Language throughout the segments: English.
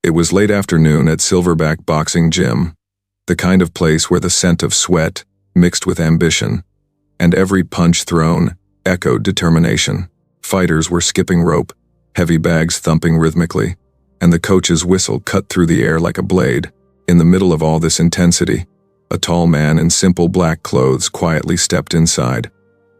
It was late afternoon at Silverback Boxing Gym, the kind of place where the scent of sweat mixed with ambition, and every punch thrown echoed determination. Fighters were skipping rope, heavy bags thumping rhythmically, and the coach's whistle cut through the air like a blade. In the middle of all this intensity, a tall man in simple black clothes quietly stepped inside.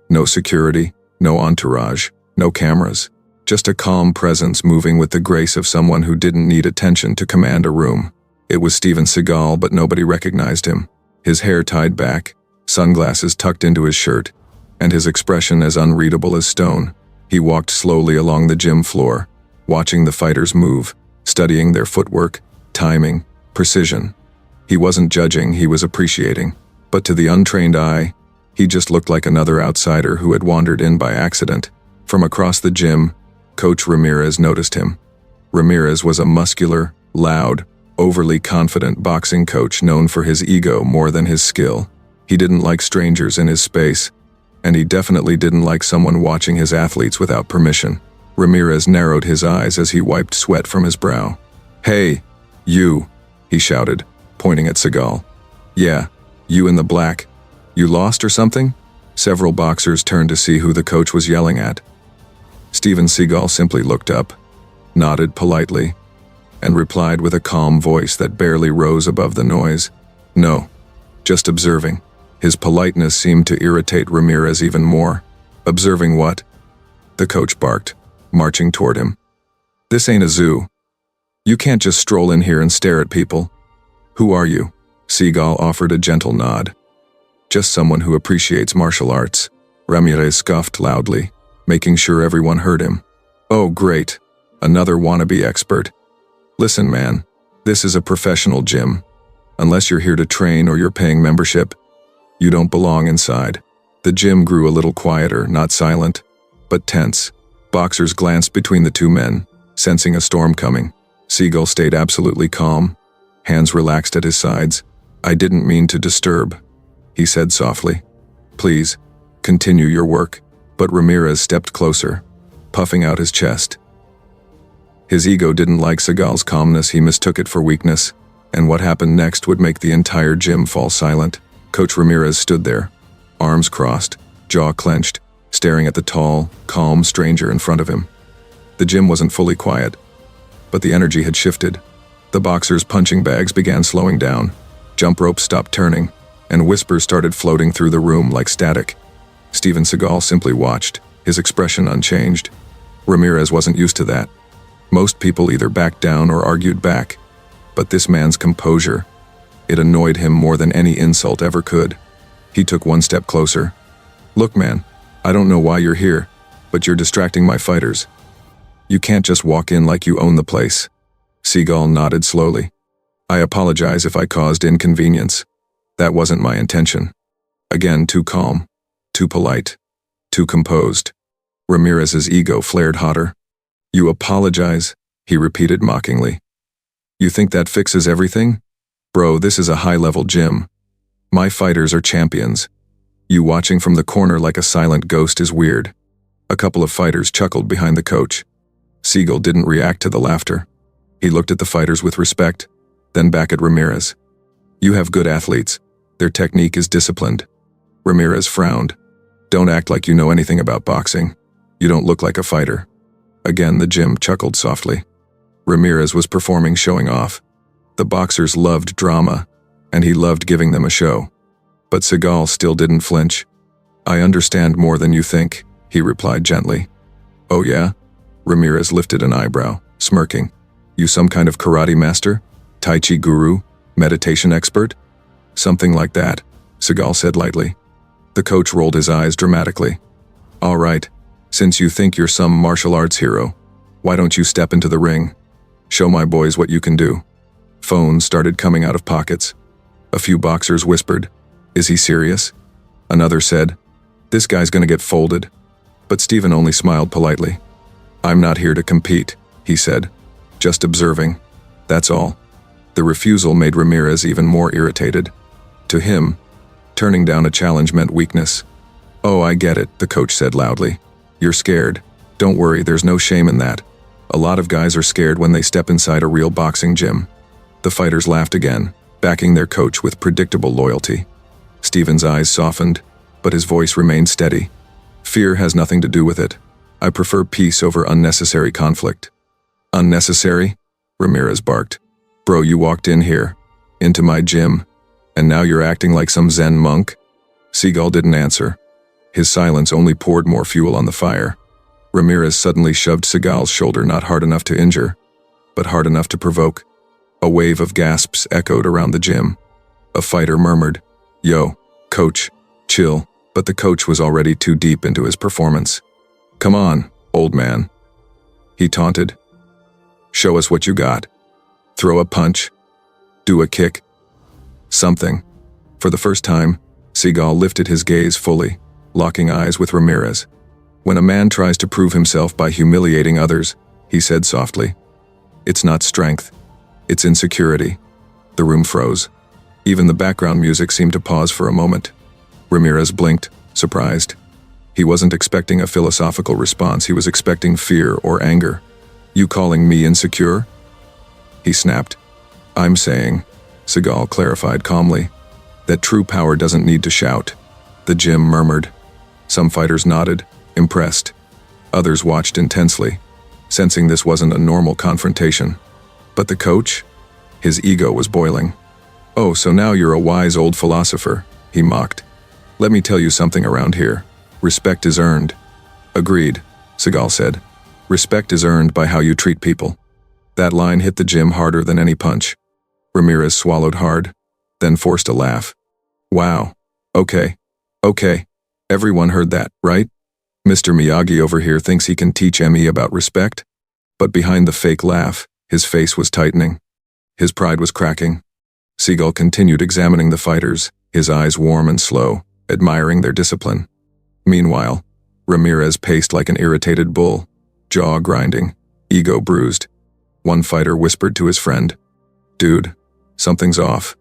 No security, no entourage, no cameras, just a calm presence moving with the grace of someone who didn't need attention to command a room. It was Steven Seagal, but nobody recognized him. His hair tied back, sunglasses tucked into his shirt, and his expression as unreadable as stone. He walked slowly along the gym floor, watching the fighters move, studying their footwork, timing, precision. He wasn't judging, he was appreciating. But to the untrained eye, he just looked like another outsider who had wandered in by accident. From across the gym, Coach Ramirez noticed him. Ramirez was a muscular, loud, overly confident boxing coach known for his ego more than his skill. He didn't like strangers in his space, and he definitely didn't like someone watching his athletes without permission. Ramirez narrowed his eyes as he wiped sweat from his brow. "Hey, you," he shouted, pointing at Seagal. "Yeah, you in the black. You lost or something?" Several boxers turned to see who the coach was yelling at. Steven Seagal simply looked up, nodded politely, and replied with a calm voice that barely rose above the noise. "No, just observing." His politeness seemed to irritate Ramirez even more. "Observing what?" The coach barked, marching toward him. "This ain't a zoo. You can't just stroll in here and stare at people." "Who are you?" Seagal offered a gentle nod. "Just someone who appreciates martial arts." Ramirez scoffed loudly, making sure everyone heard him. "Oh, great. Another wannabe expert. Listen, man, this is a professional gym. Unless you're here to train or you're paying membership, you don't belong inside." The gym grew a little quieter, not silent, but tense. Boxers glanced between the two men, sensing a storm coming. Seagal stayed absolutely calm, hands relaxed at his sides. "I didn't mean to disturb," he said softly. "Please, continue your work." But Ramirez stepped closer, puffing out his chest. His ego didn't like Seagal's calmness, he mistook it for weakness, and what happened next would make the entire gym fall silent. Coach Ramirez stood there, arms crossed, jaw clenched, staring at the tall, calm stranger in front of him. The gym wasn't fully quiet, but the energy had shifted. The boxers' punching bags began slowing down, jump ropes stopped turning, and whispers started floating through the room like static. Steven Seagal simply watched, his expression unchanged. Ramirez wasn't used to that. Most people either backed down or argued back, but this man's composure, it annoyed him more than any insult ever could. He took one step closer. "Look, man, I don't know why you're here, but you're distracting my fighters. You can't just walk in like you own the place." Seagal nodded slowly. "I apologize if I caused inconvenience. That wasn't my intention." Again, too calm, too polite, too composed. Ramirez's ego flared hotter. "You apologize?" he repeated mockingly. "You think that fixes everything? Bro, this is a high-level gym. My fighters are champions. You watching from the corner like a silent ghost is weird." A couple of fighters chuckled behind the coach. Seagal didn't react to the laughter. He looked at the fighters with respect, then back at Ramirez. "You have good athletes. Their technique is disciplined." Ramirez frowned. "Don't act like you know anything about boxing. You don't look like a fighter." Again, the gym chuckled softly. Ramirez was performing, showing off. The boxers loved drama, and he loved giving them a show. But Seagal still didn't flinch. "I understand more than you think," he replied gently. "Oh yeah?" Ramirez lifted an eyebrow, smirking. "You some kind of karate master? Tai Chi guru? Meditation expert?" "Something like that," Seagal said lightly. The coach rolled his eyes dramatically. "All right, since you think you're some martial arts hero, why don't you step into the ring? Show my boys what you can do." Phones started coming out of pockets. A few boxers whispered, "Is he serious?" Another said, "This guy's gonna get folded." But Steven only smiled politely. "I'm not here to compete," he said. "Just observing. That's all." The refusal made Ramirez even more irritated. To him, turning down a challenge meant weakness. "Oh, I get it," the coach said loudly. "You're scared. Don't worry, there's no shame in that. A lot of guys are scared when they step inside a real boxing gym. The fighters laughed again, backing their coach with predictable loyalty. Steven's eyes softened, but his voice remained steady. Fear has nothing to do with it. I prefer peace over unnecessary conflict. Unnecessary? Ramirez barked. Bro, you walked in here, into my gym, and now you're acting like some Zen monk? Seagal didn't answer. His silence only poured more fuel on the fire. Ramirez suddenly shoved Seagal's shoulder, not hard enough to injure, but hard enough to provoke. A wave of gasps echoed around the gym. A fighter murmured, "Yo, coach, chill," but the coach was already too deep into his performance. "Come on, old man," he taunted. "Show us what you got. Throw a punch. Do a kick. Something." For the first time, Seagal lifted his gaze fully, locking eyes with Ramirez. When a man tries to prove himself by humiliating others, he said softly, "It's not strength. It's insecurity." The room froze. Even the background music seemed to pause for a moment. Ramirez blinked, surprised. He wasn't expecting a philosophical response, he was expecting fear or anger. "You calling me insecure?" He snapped. "I'm saying," Seagal clarified calmly, "that true power doesn't need to shout." The gym murmured. Some fighters nodded, impressed. Others watched intensely, sensing this wasn't a normal confrontation. But the coach? His ego was boiling. "Oh, so now you're a wise old philosopher," he mocked. "Let me tell you something around here. Respect is earned." "Agreed," Seagal said. "Respect is earned by how you treat people." That line hit the gym harder than any punch. Ramirez swallowed hard, then forced a laugh. "Wow. Okay. Everyone heard that, right? Mr. Miyagi over here thinks he can teach ME about respect?" But behind the fake laugh, his face was tightening. His pride was cracking. Seagal continued examining the fighters, his eyes warm and slow, admiring their discipline. Meanwhile, Ramirez paced like an irritated bull, jaw grinding, ego bruised. One fighter whispered to his friend, "Dude, something's off.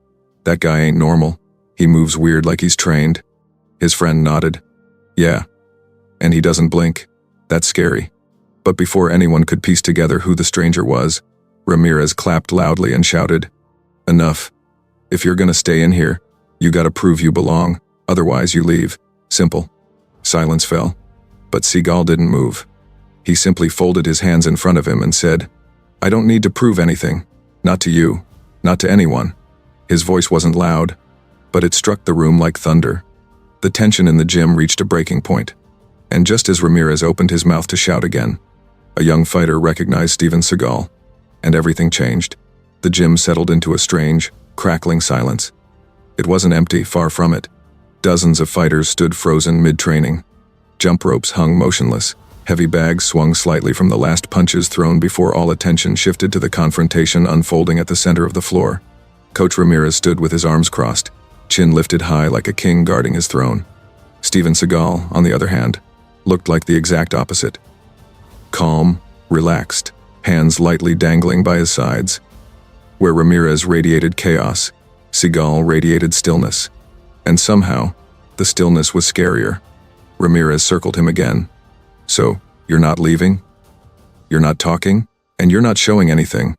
That guy ain't normal. He moves weird like he's trained." His friend nodded. "Yeah. And he doesn't blink. That's scary." But before anyone could piece together who the stranger was, Ramirez clapped loudly and shouted, "Enough. If you're gonna stay in here, you gotta prove you belong, otherwise you leave. Simple." Silence fell, but Seagal didn't move. He simply folded his hands in front of him and said, "I don't need to prove anything. Not to you. Not to anyone." His voice wasn't loud, but it struck the room like thunder. The tension in the gym reached a breaking point. And just as Ramirez opened his mouth to shout again, a young fighter recognized Steven Seagal, and everything changed. The gym settled into a strange, crackling silence. It wasn't empty, far from it. Dozens of fighters stood frozen mid-training. Jump ropes hung motionless. Heavy bags swung slightly from the last punches thrown before all attention shifted to the confrontation unfolding at the center of the floor. Coach Ramirez stood with his arms crossed, chin lifted high like a king guarding his throne. Steven Seagal, on the other hand, looked like the exact opposite. Calm, relaxed, hands lightly dangling by his sides. Where Ramirez radiated chaos, Seagal radiated stillness. And somehow, the stillness was scarier. Ramirez circled him again. "So, you're not leaving? You're not talking? And you're not showing anything?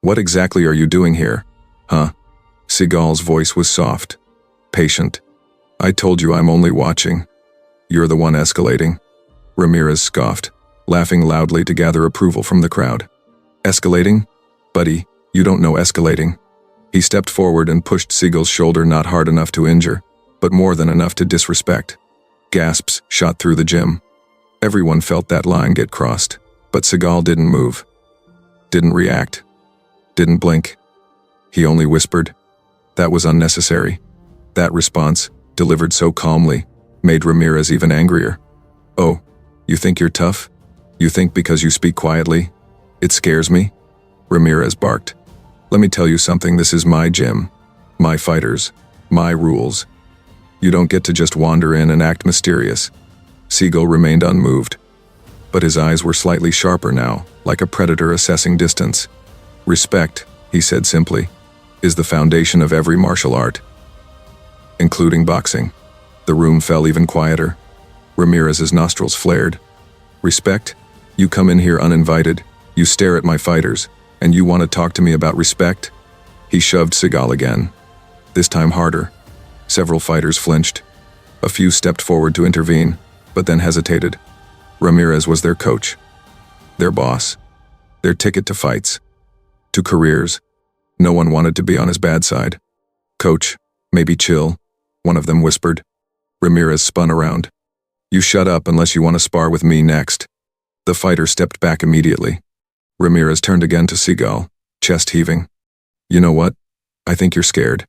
What exactly are you doing here? Huh?" Seagal's voice was soft, patient. "I told you I'm only watching. You're the one escalating." Ramirez scoffed, laughing loudly to gather approval from the crowd. "Escalating? Buddy, you don't know escalating." He stepped forward and pushed Seagal's shoulder, not hard enough to injure, but more than enough to disrespect. Gasps shot through the gym. Everyone felt that line get crossed, but Seagal didn't move. Didn't react. Didn't blink. He only whispered. That was unnecessary. That response, delivered so calmly, made Ramirez even angrier. "Oh, you think you're tough? You think because you speak quietly? It scares me?" Ramirez barked. "Let me tell you something, this is my gym, my fighters, my rules. You don't get to just wander in and act mysterious." Seagal remained unmoved, but his eyes were slightly sharper now, like a predator assessing distance. "Respect," he said simply, "is the foundation of every martial art, including boxing." The room fell even quieter. Ramirez's nostrils flared. "Respect? You come in here uninvited. You stare at my fighters, and you want to talk to me about respect? He shoved Seagal again, this time harder. Several fighters flinched. A few stepped forward to intervene, but then hesitated. Ramirez was their coach, their boss, their ticket to fights, to careers. No one wanted to be on his bad side. Coach, maybe chill, one of them whispered. Ramirez spun around. You shut up unless you want to spar with me next. The fighter stepped back immediately. Ramirez turned again to Seagal, chest heaving. You know what? I think you're scared.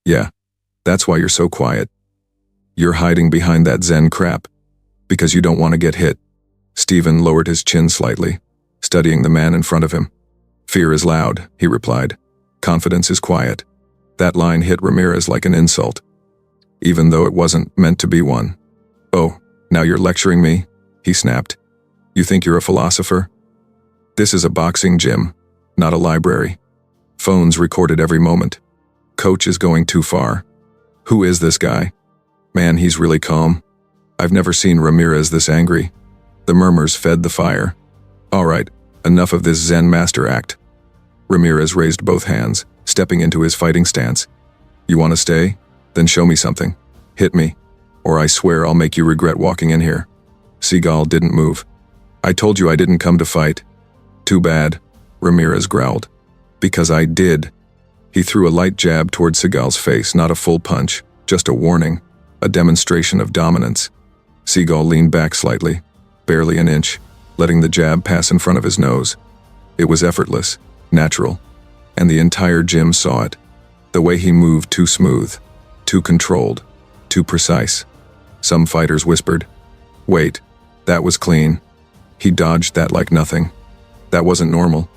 Yeah, that's why you're so quiet. You're hiding behind that Zen crap, because you don't want to get hit. Steven lowered his chin slightly, studying the man in front of him. Fear is loud, he replied. Confidence is quiet. That line hit Ramirez like an insult, even though it wasn't meant to be one. Oh, now you're lecturing me? He snapped. You think you're a philosopher? This is a boxing gym, not a library. Phones recorded every moment. Coach is going too far. Who is this guy? Man, he's really calm. I've never seen Ramirez this angry. The murmurs fed the fire. All right, enough of this Zen master act. Ramirez raised both hands, stepping into his fighting stance. You want to stay? Then show me something. Hit me, or I swear I'll make you regret walking in here. Seagal didn't move. I told you I didn't come to fight. Too bad, Ramirez growled. Because I did. He threw a light jab toward Seagal's face, not a full punch, just a warning, a demonstration of dominance. Seagal leaned back slightly, barely an inch, letting the jab pass in front of his nose. It was effortless, natural, and the entire gym saw it. The way he moved, too smooth, too controlled, too precise. Some fighters whispered, "Wait, that was clean." He dodged that like nothing. That wasn't normal.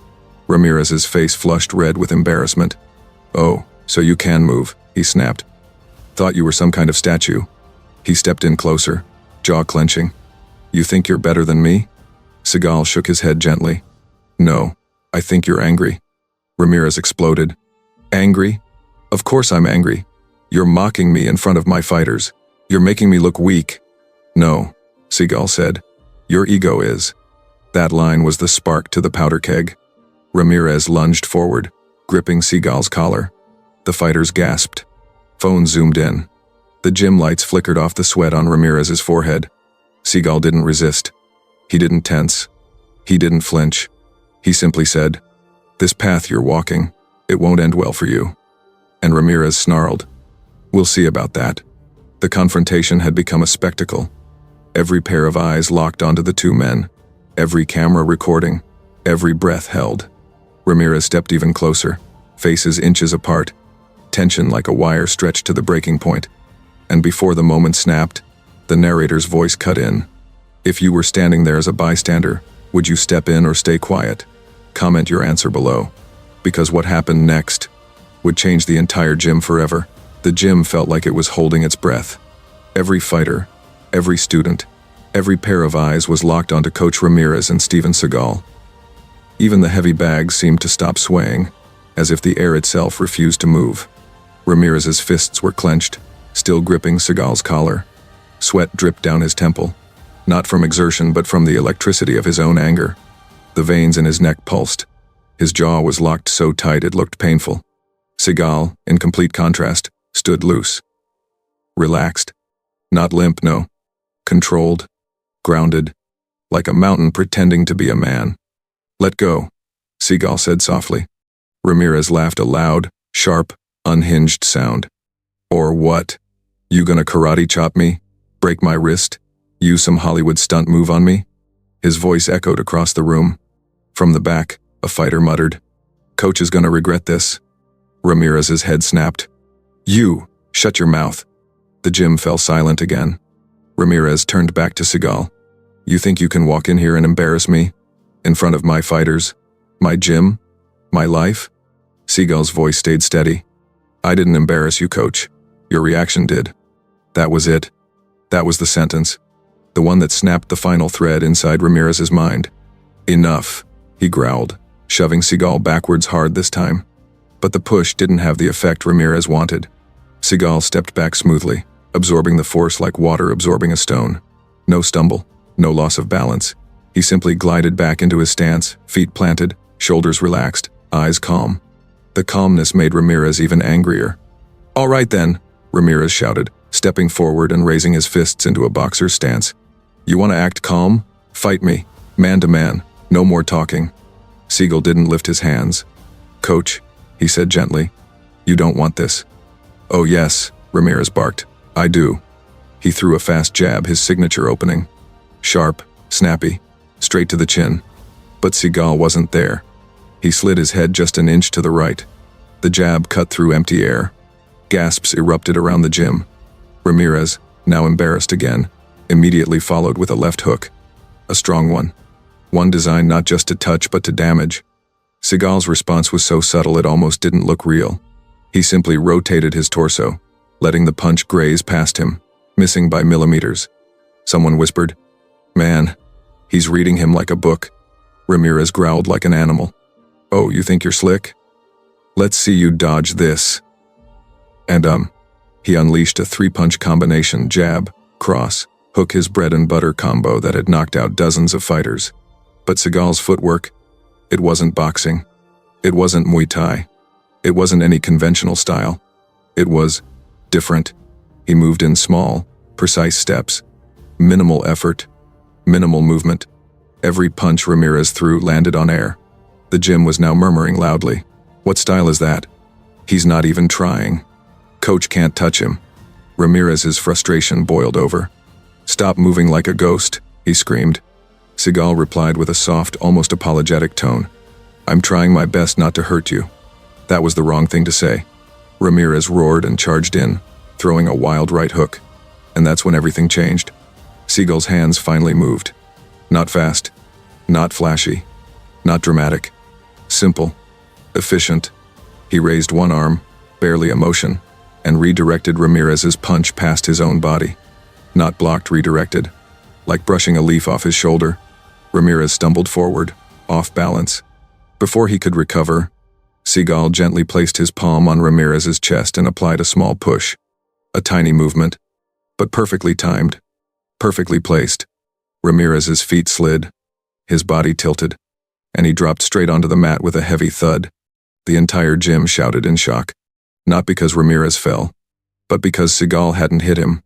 Ramirez's face flushed red with embarrassment. "Oh, so you can move," he snapped. "Thought you were some kind of statue." He stepped in closer, jaw clenching. "You think you're better than me?" Seagal shook his head gently. "No, I think you're angry." Ramirez exploded. "Angry? Of course I'm angry. You're mocking me in front of my fighters. You're making me look weak." "No," Seagal said. "Your ego is." That line was the spark to the powder keg. Ramirez lunged forward, gripping Seagal's collar. The fighters gasped. Phones zoomed in. The gym lights flickered off the sweat on Ramirez's forehead. Seagal didn't resist. He didn't tense. He didn't flinch. He simply said, "This path you're walking, it won't end well for you." And Ramirez snarled, "We'll see about that." The confrontation had become a spectacle. Every pair of eyes locked onto the two men, every camera recording, every breath held. Ramirez stepped even closer, faces inches apart, tension like a wire stretched to the breaking point. And before the moment snapped, the narrator's voice cut in. "If you were standing there as a bystander, would you step in or stay quiet? Comment your answer below." Because what happened next would change the entire gym forever. The gym felt like it was holding its breath. Every fighter, every student, every pair of eyes was locked onto Coach Ramirez and Steven Seagal. Even the heavy bags seemed to stop swaying, as if the air itself refused to move. Ramirez's fists were clenched, still gripping Seagal's collar. Sweat dripped down his temple, not from exertion but from the electricity of his own anger. The veins in his neck pulsed. His jaw was locked so tight it looked painful. Seagal, in complete contrast, stood loose. Relaxed. Not limp, no. Controlled. Grounded. Like a mountain pretending to be a man. "Let go," Seagal said softly. Ramirez laughed a loud, sharp, unhinged sound. "Or what? You gonna karate chop me? Break my wrist? Use some Hollywood stunt move on me?" His voice echoed across the room. From the back, a fighter muttered, "Coach is gonna regret this." Ramirez's head snapped. "You, shut your mouth." The gym fell silent again. Ramirez turned back to Seagal. "You think you can walk in here and embarrass me? In front of my fighters? My gym? My life?" Seagal's voice stayed steady. "I didn't embarrass you, Coach. Your reaction did." That was it. That was the sentence. The one that snapped the final thread inside Ramirez's mind. "Enough," he growled, shoving Seagal backwards hard this time. But the push didn't have the effect Ramirez wanted. Seagal stepped back smoothly, absorbing the force like water absorbing a stone. No stumble, no loss of balance. He simply glided back into his stance, feet planted, shoulders relaxed, eyes calm. The calmness made Ramirez even angrier. "All right then," Ramirez shouted, stepping forward and raising his fists into a boxer's stance. "You want to act calm? Fight me, man to man, no more talking." Seagal didn't lift his hands. "Coach," he said gently, "you don't want this." "Oh yes," Ramirez barked, "I do." He threw a fast jab, his signature opening. Sharp, snappy, straight to the chin. But Seagal wasn't there. He slid his head just an inch to the right. The jab cut through empty air. Gasps erupted around the gym. Ramirez, now embarrassed again, immediately followed with a left hook. A strong one. One designed not just to touch but to damage. Seagal's response was so subtle it almost didn't look real. He simply rotated his torso, letting the punch graze past him, missing by millimeters. Someone whispered, "Man, he's reading him like a book." Ramirez growled like an animal. "Oh, you think you're slick? Let's see you dodge this." And he unleashed a three-punch combination jab, cross, hook, his bread and butter combo that had knocked out dozens of fighters. But Seagal's footwork, it wasn't boxing. It wasn't Muay Thai. It wasn't any conventional style. It was different. He moved in small, precise steps. Minimal effort. Minimal movement. Every punch Ramirez threw landed on air. The gym was now murmuring loudly. "What style is that? He's not even trying. Coach can't touch him." Ramirez's frustration boiled over. "Stop moving like a ghost," he screamed. Seagal replied with a soft, almost apologetic tone. "I'm trying my best not to hurt you." That was the wrong thing to say. Ramirez roared and charged in, throwing a wild right hook. And that's when everything changed. Seagal's hands finally moved. Not fast, not flashy, not dramatic. Simple, efficient. He raised one arm, barely a motion, and redirected Ramirez's punch past his own body. Not blocked, redirected. Like brushing a leaf off his shoulder, Ramirez stumbled forward, off balance. Before he could recover, Seagal gently placed his palm on Ramirez's chest and applied a small push. A tiny movement, but perfectly timed, perfectly placed. Ramirez's feet slid, his body tilted, and he dropped straight onto the mat with a heavy thud. The entire gym shouted in shock. Not because Ramirez fell, but because Seagal hadn't hit him.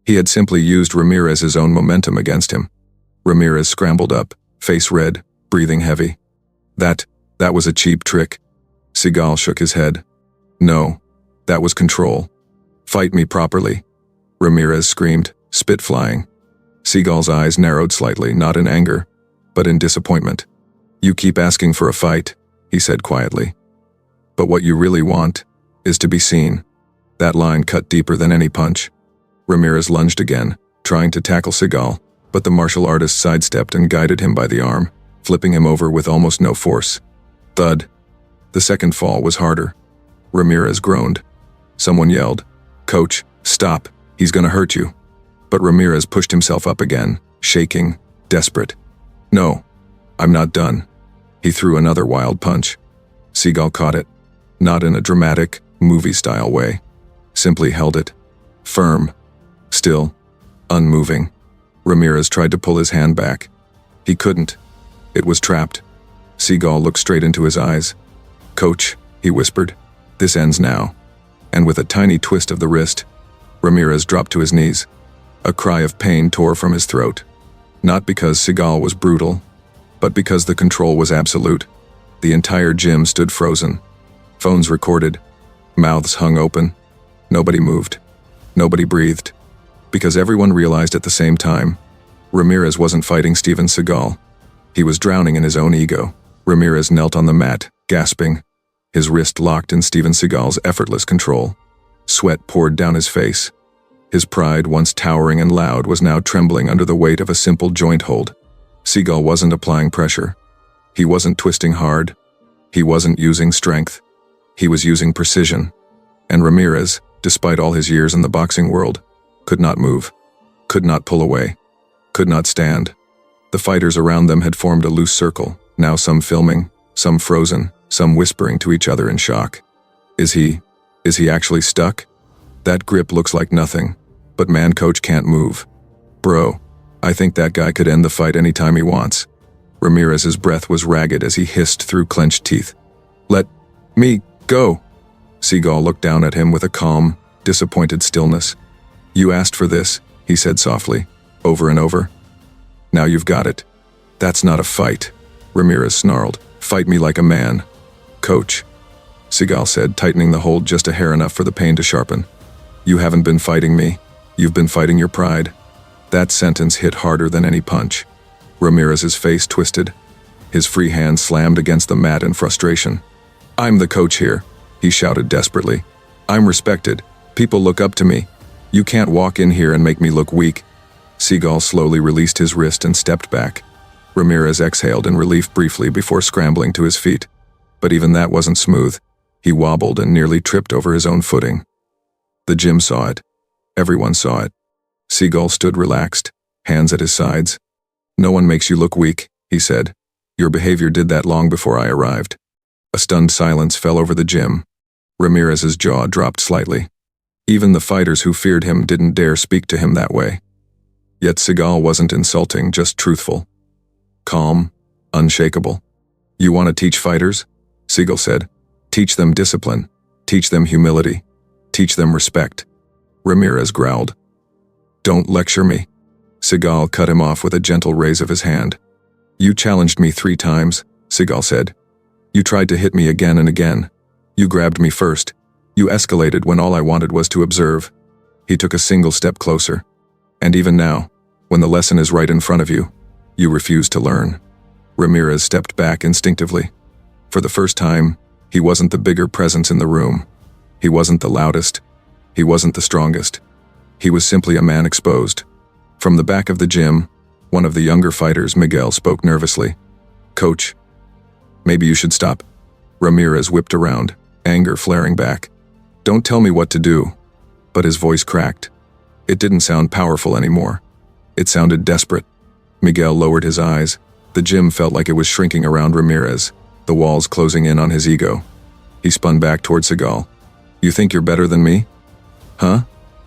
He had simply used Ramirez's own momentum against him. Ramirez scrambled up, face red, breathing heavy. That was a cheap trick. Seagal shook his head. "No, that was control. Fight me properly," Ramirez screamed, spit flying. Seagal's eyes narrowed slightly, not in anger, but in disappointment. "You keep asking for a fight," he said quietly. "But what you really want is to be seen." That line cut deeper than any punch. Ramirez lunged again, trying to tackle Seagal, but the martial artist sidestepped and guided him by the arm, flipping him over with almost no force. Thud. The second fall was harder. Ramirez groaned. Someone yelled, "Coach, stop, he's gonna hurt you." But Ramirez pushed himself up again, shaking, desperate. "No, I'm not done." He threw another wild punch. Seagal caught it, not in a dramatic, movie-style way. Simply held it. Firm. Still. Unmoving. Ramirez tried to pull his hand back. He couldn't. It was trapped. Seagal looked straight into his eyes. "Coach," he whispered, "this ends now." And with a tiny twist of the wrist, Ramirez dropped to his knees. A cry of pain tore from his throat. Not because Seagal was brutal, but because the control was absolute. The entire gym stood frozen. Phones recorded. Mouths hung open. Nobody moved. Nobody breathed. Because everyone realized at the same time, Ramirez wasn't fighting Steven Seagal. He was drowning in his own ego. Ramirez knelt on the mat, gasping, his wrist locked in Steven Seagal's effortless control. Sweat poured down his face. His pride, once towering and loud, was now trembling under the weight of a simple joint hold. Seagal wasn't applying pressure. He wasn't twisting hard. He wasn't using strength. He was using precision. And Ramirez, despite all his years in the boxing world, could not move, could not pull away, could not stand. The fighters around them had formed a loose circle, now some filming, some frozen, some whispering to each other in shock. Is he actually stuck? That grip looks like nothing, but man, coach can't move. Bro, I think that guy could end the fight anytime he wants. Ramirez's breath was ragged as he hissed through clenched teeth. Let me go. Seagal looked down at him with a calm, disappointed stillness. You asked for this, he said softly, over and over. Now you've got it. That's not a fight, Ramirez snarled. Fight me like a man. Coach, Seagal said, tightening the hold just a hair enough for the pain to sharpen. You haven't been fighting me. You've been fighting your pride. That sentence hit harder than any punch. Ramirez's face twisted. His free hand slammed against the mat in frustration. I'm the coach here, he shouted desperately. I'm respected. People look up to me. You can't walk in here and make me look weak. Seagal slowly released his wrist and stepped back. Ramirez exhaled in relief briefly before scrambling to his feet. But even that wasn't smooth. He wobbled and nearly tripped over his own footing. The gym saw it. Everyone saw it. Seagal stood relaxed, hands at his sides. No one makes you look weak, he said. Your behavior did that long before I arrived. A stunned silence fell over the gym. Ramirez's jaw dropped slightly. Even the fighters who feared him didn't dare speak to him that way. Yet Seagal wasn't insulting, just truthful. Calm, unshakable. You want to teach fighters? Seagal said. Teach them discipline. Teach them humility. Teach them respect. Ramirez growled. Don't lecture me. Seagal cut him off with a gentle raise of his hand. You challenged me 3 times, Seagal said. You tried to hit me again and again. You grabbed me first. You escalated when all I wanted was to observe. He took a single step closer. And even now, when the lesson is right in front of you, you refuse to learn. Ramirez stepped back instinctively. For the first time, he wasn't the bigger presence in the room. He wasn't the loudest. He wasn't the strongest. He was simply a man exposed. From the back of the gym, one of the younger fighters, Miguel, spoke nervously. Coach, maybe you should stop. Ramirez whipped around, anger flaring back. Don't tell me what to do. But his voice cracked. It didn't sound powerful anymore. It sounded desperate. Miguel lowered his eyes. The gym felt like it was shrinking around Ramirez, the walls closing in on his ego. He spun back toward Seagal. You think you're better than me? Huh?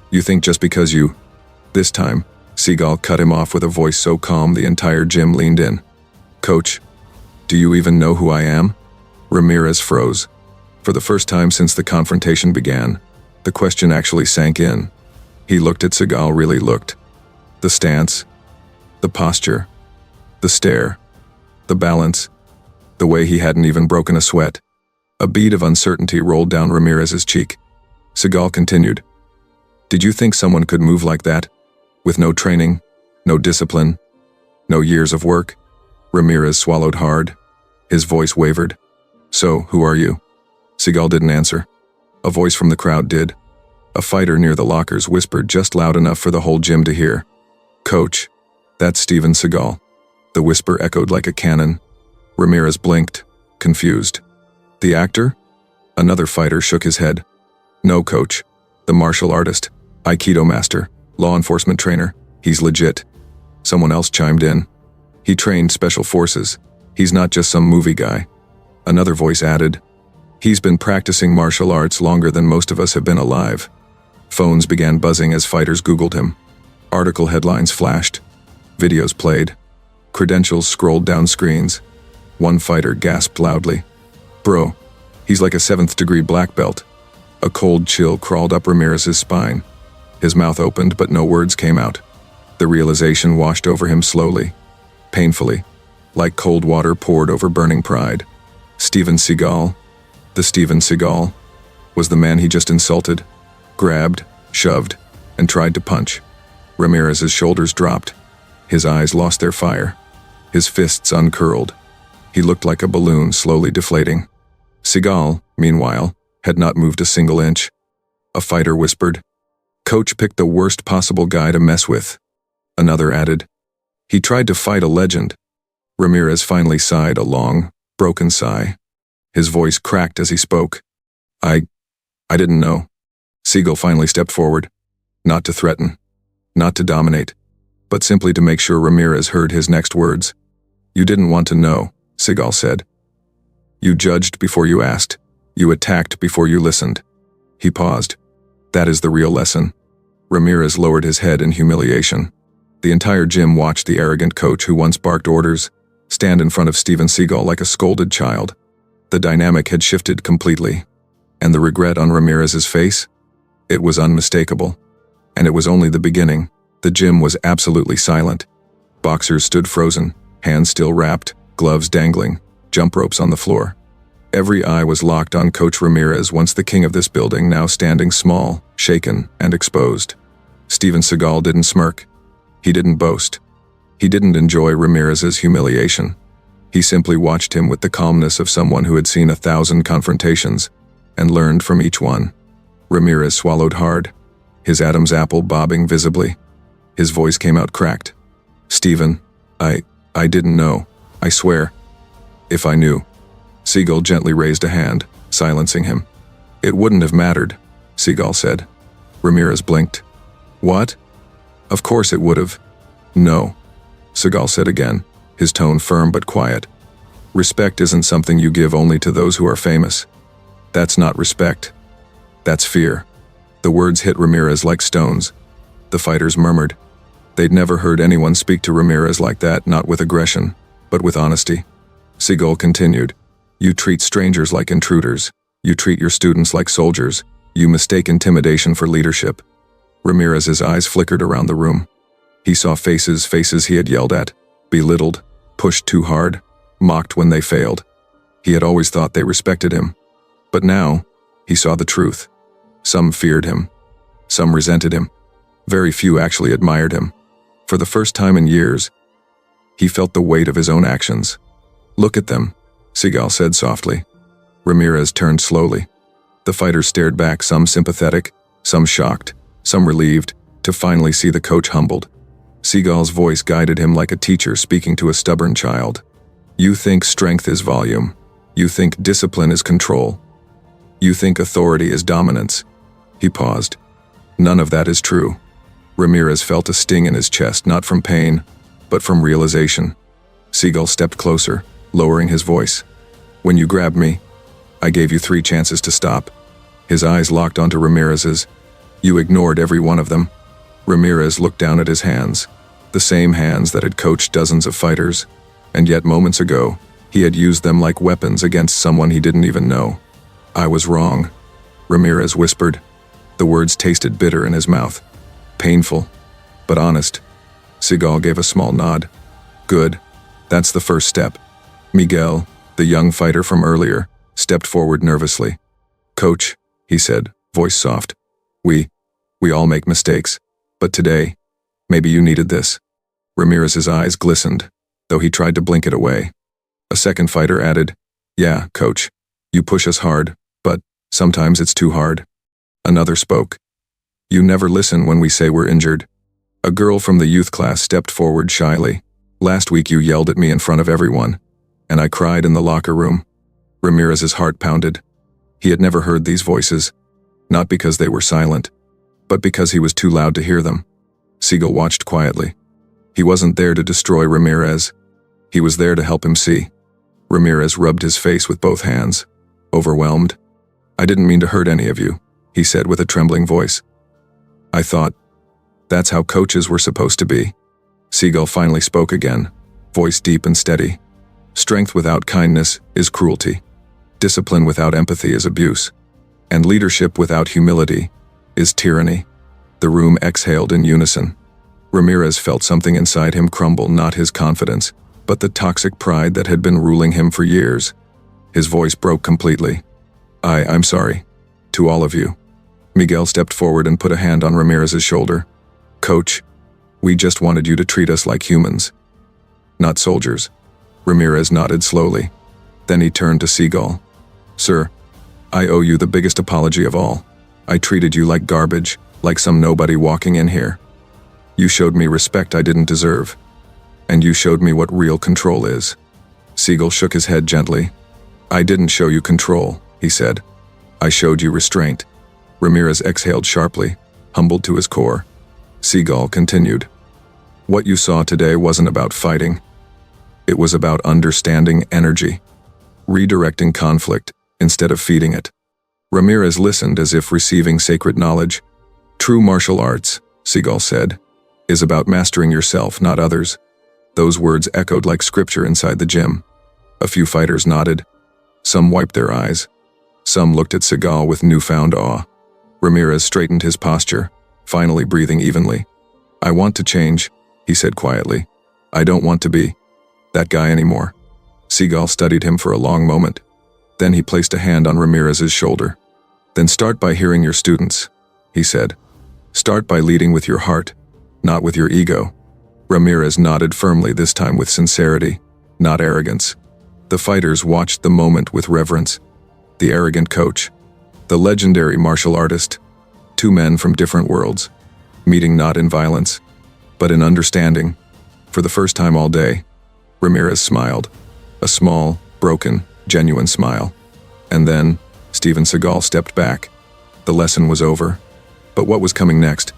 You think just because you... This time, Seagal cut him off with a voice so calm the entire gym leaned in. Coach, do you even know who I am? Ramirez froze. For the first time since the confrontation began, the question actually sank in. He looked at Seagal, really looked. The stance, the posture, the stare, the balance, the way he hadn't even broken a sweat. A bead of uncertainty rolled down Ramirez's cheek. Seagal continued. Did you think someone could move like that? With no training, no discipline, no years of work? Ramirez swallowed hard. His voice wavered. So, who are you? Seagal didn't answer. A voice from the crowd did. A fighter near the lockers whispered just loud enough for the whole gym to hear. Coach, that's Steven Seagal. The whisper echoed like a cannon. Ramirez blinked, confused. The actor? Another fighter shook his head. No, coach. The martial artist, Aikido master, law enforcement trainer. He's legit. Someone else chimed in. He trained special forces. He's not just some movie guy. Another voice added. He's been practicing martial arts longer than most of us have been alive. Phones began buzzing as fighters Googled him. Article headlines flashed. Videos played. Credentials scrolled down screens. One fighter gasped loudly. Bro, he's like a 7th-degree black belt. A cold chill crawled up Ramirez's spine. His mouth opened, but no words came out. The realization washed over him slowly, painfully, like cold water poured over burning pride. Steven Seagal, the Steven Seagal, was the man he just insulted, grabbed, shoved, and tried to punch. Ramirez's shoulders dropped. His eyes lost their fire. His fists uncurled. He looked like a balloon slowly deflating. Seagal, meanwhile, had not moved a single inch. A fighter whispered. Coach picked the worst possible guy to mess with. Another added. He tried to fight a legend. Ramirez finally sighed a long, broken sigh. His voice cracked as he spoke. I didn't know. Seagal finally stepped forward. Not to threaten. Not to dominate. But simply to make sure Ramirez heard his next words. You didn't want to know, Seagal said. You judged before you asked. You attacked before you listened. He paused. That is the real lesson. Ramirez lowered his head in humiliation. The entire gym watched the arrogant coach who once barked orders stand in front of Steven Seagal like a scolded child. The dynamic had shifted completely. And the regret on Ramirez's face? It was unmistakable. And it was only the beginning. The gym was absolutely silent. Boxers stood frozen, hands still wrapped, gloves dangling, jump ropes on the floor. Every eye was locked on Coach Ramirez, once the king of this building, now standing small, shaken, and exposed. Steven Seagal didn't smirk. He didn't boast. He didn't enjoy Ramirez's humiliation. He simply watched him with the calmness of someone who had seen 1,000 confrontations and learned from each one. Ramirez swallowed hard, his Adam's apple bobbing visibly. His voice came out cracked. "Steven, I didn't know. I swear. If I knew." Seagal gently raised a hand, silencing him. "It wouldn't have mattered," Seagal said. Ramirez blinked. "What?" "Of course it would have." "No," Seagal said again, his tone firm but quiet. "Respect isn't something you give only to those who are famous. That's not respect. That's fear." The words hit Ramirez like stones. The fighters murmured. They'd never heard anyone speak to Ramirez like that, not with aggression, but with honesty. Seagal continued. "You treat strangers like intruders. You treat your students like soldiers. You mistake intimidation for leadership." Ramirez's eyes flickered around the room. He saw faces he had yelled at, belittled, pushed too hard, mocked when they failed. He had always thought they respected him. But now, he saw the truth. Some feared him. Some resented him. Very few actually admired him. For the first time in years, he felt the weight of his own actions. "Look at them," Seagal said softly. Ramirez turned slowly. The fighters stared back, some sympathetic, some shocked, some relieved, to finally see the coach humbled. Seagal's voice guided him like a teacher speaking to a stubborn child. "You think strength is volume. You think discipline is control. You think authority is dominance." He paused. "None of that is true." Ramirez felt a sting in his chest, not from pain, but from realization. Seagal stepped closer, lowering his voice. "When you grabbed me, I gave you 3 chances to stop." His eyes locked onto Ramirez's. "You ignored every one of them." Ramirez looked down at his hands, the same hands that had coached dozens of fighters, and yet moments ago, he had used them like weapons against someone he didn't even know. "I was wrong," Ramirez whispered. The words tasted bitter in his mouth. Painful, but honest. Seagal gave a small nod. "Good. That's the first step." Miguel, the young fighter from earlier, stepped forward nervously. "Coach," he said, voice soft. We all make mistakes. But today, maybe you needed this." Ramirez's eyes glistened, though he tried to blink it away. A second fighter added, "Yeah, coach. You push us hard, but sometimes it's too hard." Another spoke. "You never listen when we say we're injured." A girl from the youth class stepped forward shyly. "Last week you yelled at me in front of everyone, and I cried in the locker room." Ramirez's heart pounded. He had never heard these voices, not because they were silent, but because he was too loud to hear them. Seagal watched quietly. He wasn't there to destroy Ramirez. He was there to help him see. Ramirez rubbed his face with both hands, overwhelmed. "I didn't mean to hurt any of you," he said with a trembling voice. "I thought that's how coaches were supposed to be." Seagal finally spoke again, voice deep and steady. "Strength without kindness is cruelty. Discipline without empathy is abuse. And leadership without humility is tyranny." The room exhaled in unison. Ramirez felt something inside him crumble, not his confidence, but the toxic pride that had been ruling him for years. His voice broke completely. I'm sorry. To all of you." Miguel stepped forward and put a hand on Ramirez's shoulder. "Coach, we just wanted you to treat us like humans, not soldiers." Ramirez nodded slowly. Then he turned to Seagal. "Sir, I owe you the biggest apology of all. I treated you like garbage, like some nobody walking in here. You showed me respect I didn't deserve. And you showed me what real control is." Seagal shook his head gently. "I didn't show you control," he said. "I showed you restraint." Ramirez exhaled sharply, humbled to his core. Seagal continued. "What you saw today wasn't about fighting. It was about understanding energy, redirecting conflict instead of feeding it." Ramirez listened as if receiving sacred knowledge. "True martial arts," Seagal said, is about mastering yourself, not others." Those words echoed like scripture inside the gym. A few fighters nodded. Some wiped their eyes. Some looked at Seagal with newfound awe. Ramirez straightened his posture, finally breathing evenly. "I want to change," he said quietly. "I don't want to be that guy anymore." Seagal studied him for a long moment. Then he placed a hand on Ramirez's shoulder. "Then start by hearing your students," he said. "Start by leading with your heart, not with your ego." Ramirez nodded firmly, this time with sincerity, not arrogance. The fighters watched the moment with reverence. The arrogant coach, the legendary martial artist, two men from different worlds, meeting not in violence, but in understanding. For the first time all day, Ramirez smiled, a small, broken, genuine smile. And then, Steven Seagal stepped back. The lesson was over. But what was coming next?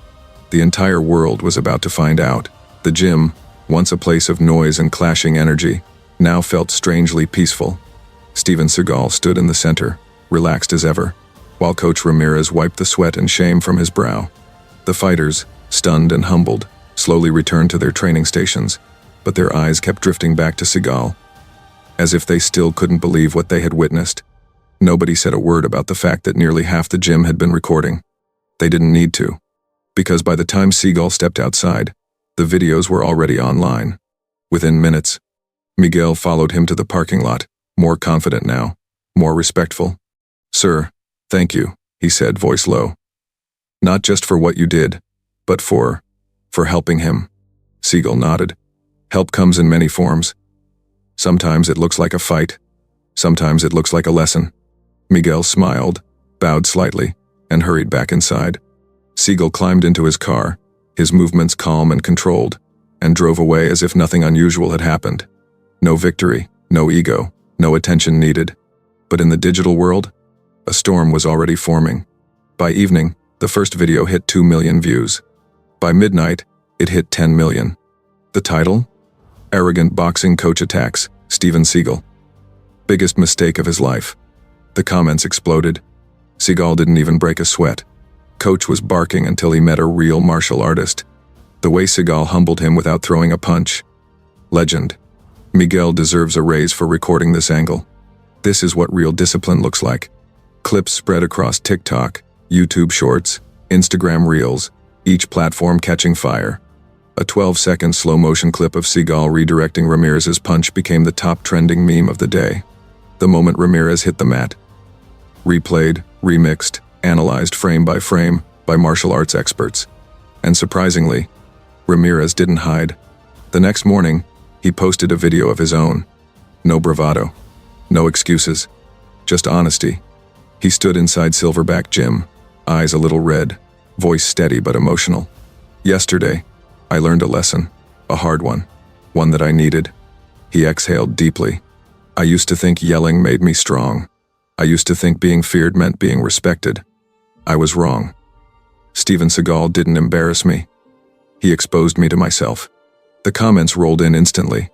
The entire world was about to find out. The gym, once a place of noise and clashing energy, now felt strangely peaceful. Steven Seagal stood in the center, relaxed as ever, while Coach Ramirez wiped the sweat and shame from his brow. The fighters, stunned and humbled, slowly returned to their training stations, but their eyes kept drifting back to Seagal, as if they still couldn't believe what they had witnessed. Nobody said a word about the fact that nearly half the gym had been recording. They didn't need to, because by the time Seagal stepped outside, the videos were already online. Within minutes, Miguel followed him to the parking lot, more confident now, more respectful. "Sir, thank you," he said, voice low. "Not just for what you did, but for helping him." Seagal nodded. "Help comes in many forms. Sometimes it looks like a fight. Sometimes it looks like a lesson." Miguel smiled, bowed slightly, and hurried back inside. Seagal climbed into his car, his movements calm and controlled, and drove away as if nothing unusual had happened. No victory, no ego, no attention needed. But in the digital world, a storm was already forming. By evening, the first video hit 2 million views. By midnight, it hit 10 million. The title? Arrogant Boxing Coach Attacks Steven Seagal. Biggest mistake of his life. The comments exploded. Seagal didn't even break a sweat. Coach was barking until he met a real martial artist. The way Seagal humbled him without throwing a punch. Legend. Miguel deserves a raise for recording this angle. This is what real discipline looks like. Clips spread across TikTok, YouTube Shorts, Instagram Reels, each platform catching fire. A 12-second slow-motion clip of Seagal redirecting Ramirez's punch became the top trending meme of the day. The moment Ramirez hit the mat. Replayed, remixed, analyzed frame by martial arts experts. And surprisingly, Ramirez didn't hide. The next morning, he posted a video of his own. No bravado. No excuses. Just honesty. He stood inside Silverback Gym, eyes a little red, voice steady but emotional. "Yesterday, I learned a lesson, a hard one that I needed." He exhaled deeply. "I used to think yelling made me strong. I used to think being feared meant being respected. I was wrong. Steven Seagal didn't embarrass me. He exposed me to myself." The comments rolled in instantly.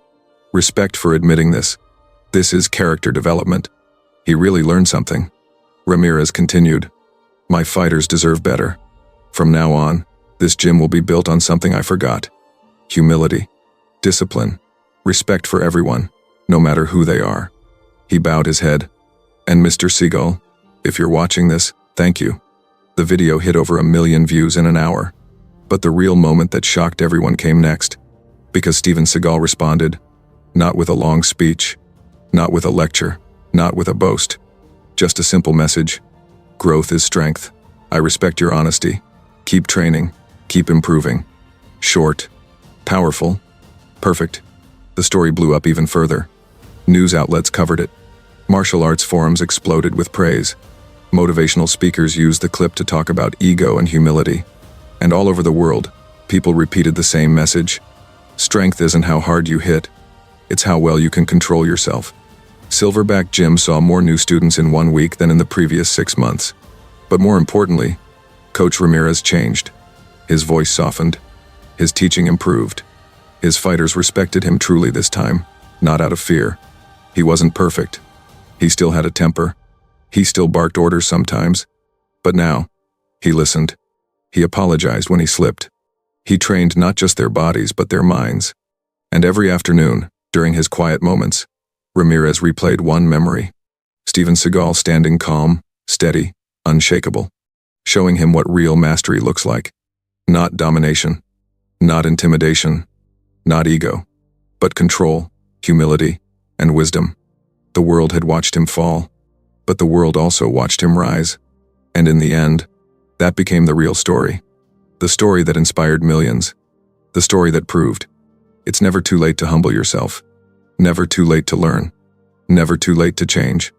"Respect for admitting this. This is character development. He really learned something." Ramirez continued, "My fighters deserve better. From now on, this gym will be built on something I forgot. Humility, discipline, respect for everyone, no matter who they are." He bowed his head. "And Mr. Seagal, if you're watching this, thank you." The video hit over 1 million views in an hour. But the real moment that shocked everyone came next. Because Steven Seagal responded, not with a long speech, not with a lecture, not with a boast. Just a simple message. "Growth is strength. I respect your honesty. Keep training. Keep improving." Short, powerful, perfect. The story blew up even further. News outlets covered it. Martial arts forums exploded with praise. Motivational speakers used the clip to talk about ego and humility. And all over the world, people repeated the same message. Strength isn't how hard you hit. It's how well you can control yourself. Silverback Gym saw more new students in 1 week than in the previous 6 months. But more importantly, Coach Ramirez changed. His voice softened. His teaching improved. His fighters respected him truly this time, not out of fear. He wasn't perfect. He still had a temper. He still barked orders sometimes. But now, he listened. He apologized when he slipped. He trained not just their bodies but their minds. And every afternoon, during his quiet moments, Ramirez replayed one memory. Steven Seagal standing calm, steady, unshakable, showing him what real mastery looks like. Not domination, not intimidation, not ego, but control, humility, and wisdom. The world had watched him fall, but the world also watched him rise. And in the end, that became the real story. The story that inspired millions. The story that proved it's never too late to humble yourself. Never too late to learn. Never too late to change.